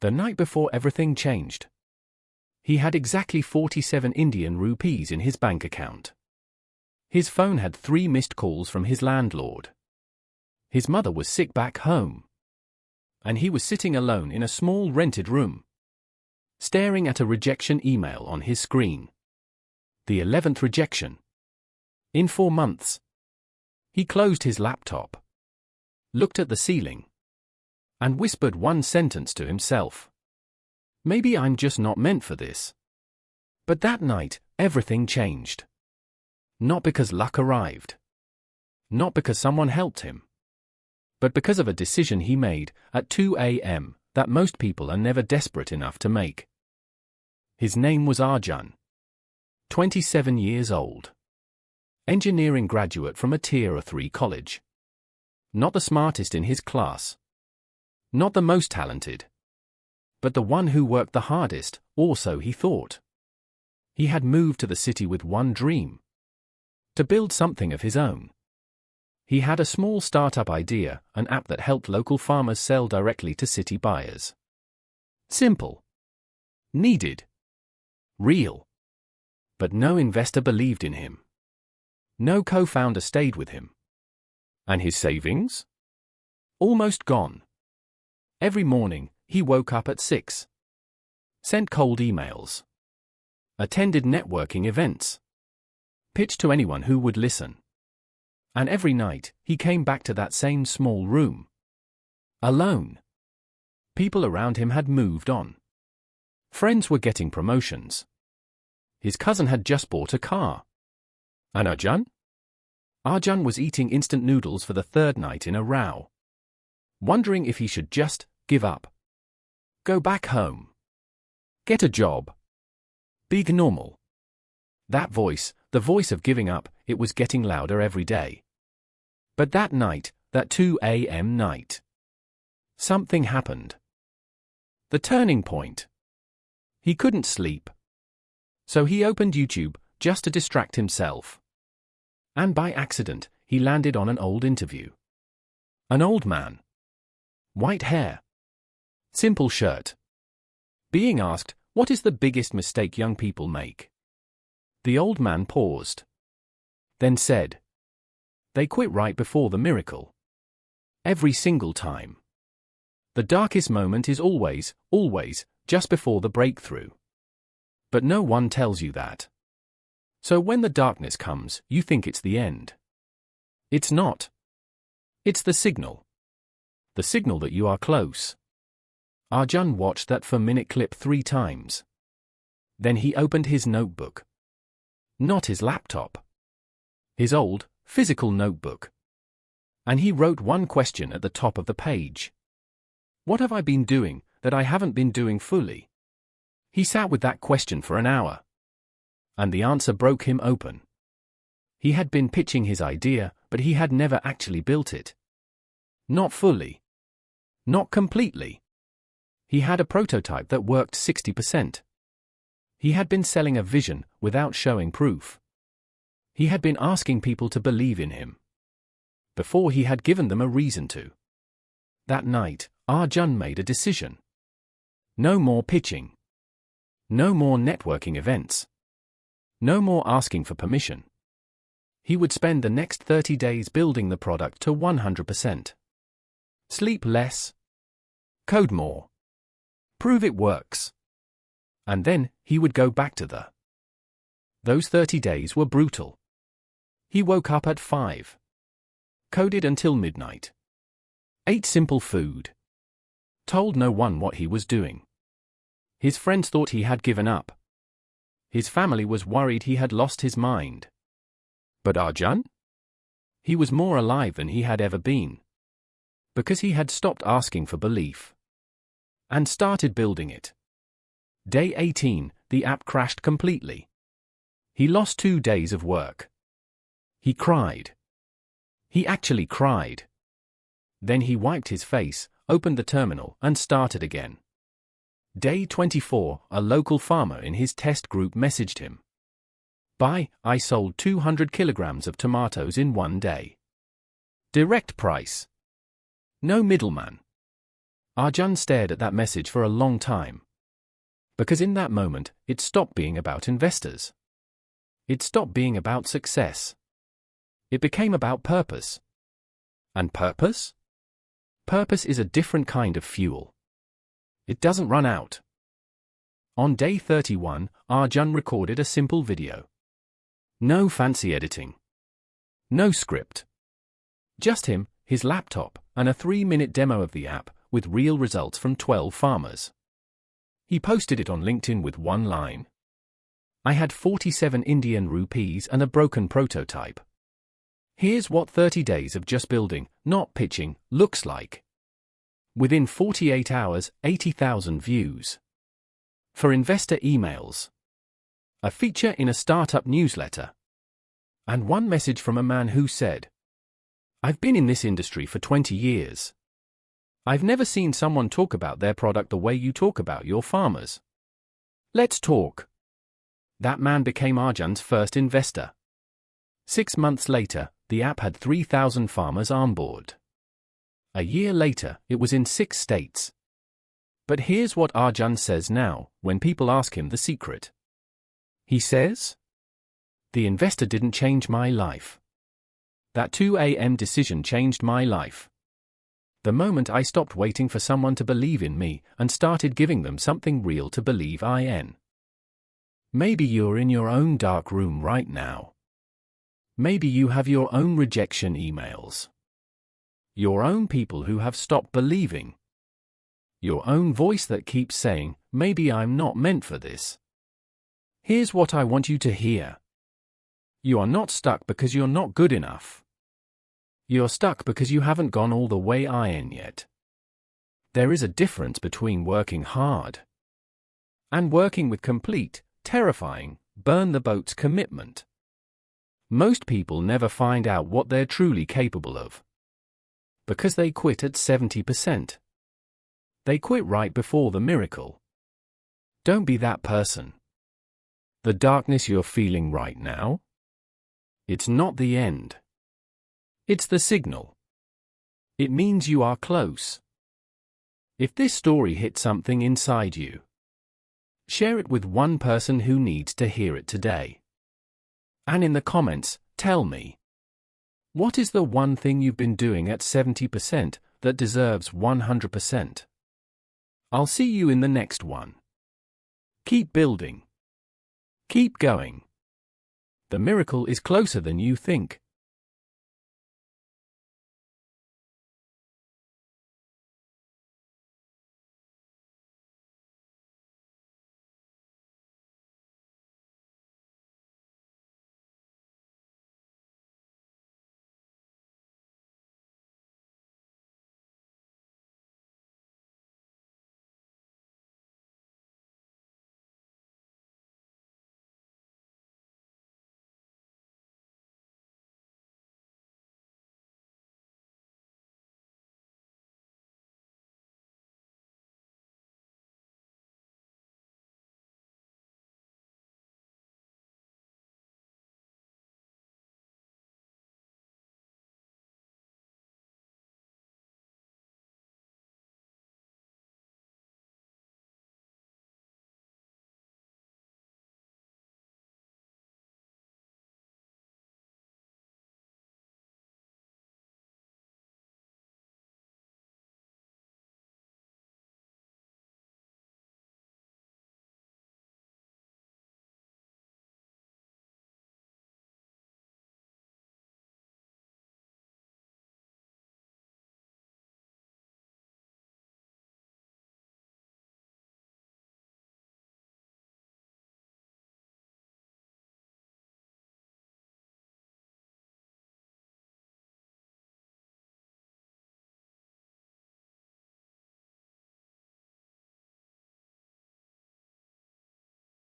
The night before everything changed. He had exactly 47 Indian rupees in his bank account. His phone had 3 missed calls from his landlord. His mother was sick back home. And he was sitting alone in a small rented room, staring at a rejection email on his screen. The 11th rejection. In 4 months. He closed his laptop, looked at the ceiling, and whispered one sentence to himself. Maybe I'm just not meant for this. But that night, everything changed. Not because luck arrived. Not because someone helped him. But because of a decision he made at 2 a.m. that most people are never desperate enough to make. His name was Arjun. 27 years old. Engineering graduate from a Tier 3 college. Not the smartest in his class. Not the most talented. But the one who worked the hardest, or so he thought. He had moved to the city with one dream. To build something of his own. He had a small startup idea, an app that helped local farmers sell directly to city buyers. Simple. Needed. Real. But no investor believed in him. No co-founder stayed with him. And his savings? Almost gone. Every morning, he woke up at 6. Sent cold emails. Attended networking events. Pitched to anyone who would listen. And every night, he came back to that same small room. Alone. People around him had moved on. Friends were getting promotions. His cousin had just bought a car. And Arjun? Arjun was eating instant noodles for the 3rd night in a row. Wondering if he should just give up. Go back home. Get a job. Be normal. That voice, the voice of giving up, it was getting louder every day. But that night, that 2 a.m. night, something happened. The turning point. He couldn't sleep. So he opened YouTube, just to distract himself. And by accident, he landed on an old interview. An old man. White hair. Simple shirt. Being asked, what is the biggest mistake young people make? The old man paused. Then said, they quit right before the miracle. Every single time. The darkest moment is always, just before the breakthrough. But no one tells you that. So when the darkness comes, you think it's the end. It's not. It's the signal. The signal that you are close. Arjun watched that 4-minute clip 3 times. Then he opened his notebook. Not his laptop. His old, physical notebook. And he wrote one question at the top of the page. What have I been doing that I haven't been doing fully? He sat with that question for an hour. And the answer broke him open. He had been pitching his idea, but he had never actually built it. Not fully. Not completely. He had a prototype that worked 60%. He had been selling a vision without showing proof. He had been asking people to believe in him. Before he had given them a reason to. That night, Arjun made a decision. No more pitching. No more networking events. No more asking for permission. He would spend the next 30 days building the product to 100%. Sleep less. Code more. Prove it works. And then, he would go back to Those 30 days were brutal. He woke up at 5. Coded until midnight. Ate simple food. Told no one what he was doing. His friends thought he had given up. His family was worried he had lost his mind. But Arjun? He was more alive than he had ever been. Because he had stopped asking for belief. And started building it. Day 18, the app crashed completely. He lost 2 days of work. He cried. He actually cried. Then he wiped his face, opened the terminal, and started again. Day 24, a local farmer in his test group messaged him. I sold 200 kilograms of tomatoes in 1 day. Direct price. No middleman. Arjun stared at that message for a long time. Because in that moment, it stopped being about investors. It stopped being about success. It became about purpose. And purpose? Purpose is a different kind of fuel. It doesn't run out. On day 31, Arjun recorded a simple video. No fancy editing. No script. Just him, his laptop, and a 3-minute demo of the app, with real results from 12 farmers. He posted it on LinkedIn with one line. I had 47 Indian rupees and a broken prototype. Here's what 30 days of just building, not pitching, looks like. Within 48 hours, 80,000 views. For investor emails. A feature in a startup newsletter. And one message from a man who said, I've been in this industry for 20 years. I've never seen someone talk about their product the way you talk about your farmers. Let's talk. That man became Arjun's first investor. 6 months later, the app had 3,000 farmers on board. A year later, it was in 6 states. But here's what Arjun says now, when people ask him the secret. He says, the investor didn't change my life. That 2 a.m. decision changed my life. The moment I stopped waiting for someone to believe in me and started giving them something real to believe in. Maybe you're in your own dark room right now. Maybe you have your own rejection emails. Your own people who have stopped believing. Your own voice that keeps saying, maybe I'm not meant for this. Here's what I want you to hear. You are not stuck because you're not good enough. You're stuck because you haven't gone all the way in yet. There is a difference between working hard and working with complete, terrifying, burn the boats commitment. Most people never find out what they're truly capable of. Because they quit at 70%. They quit right before the miracle. Don't be that person. The darkness you're feeling right now? It's not the end. It's the signal. It means you are close. If this story hit something inside you, share it with one person who needs to hear it today. And in the comments, tell me. What is the one thing you've been doing at 70% that deserves 100%? I'll see you in the next one. Keep building. Keep going. The miracle is closer than you think.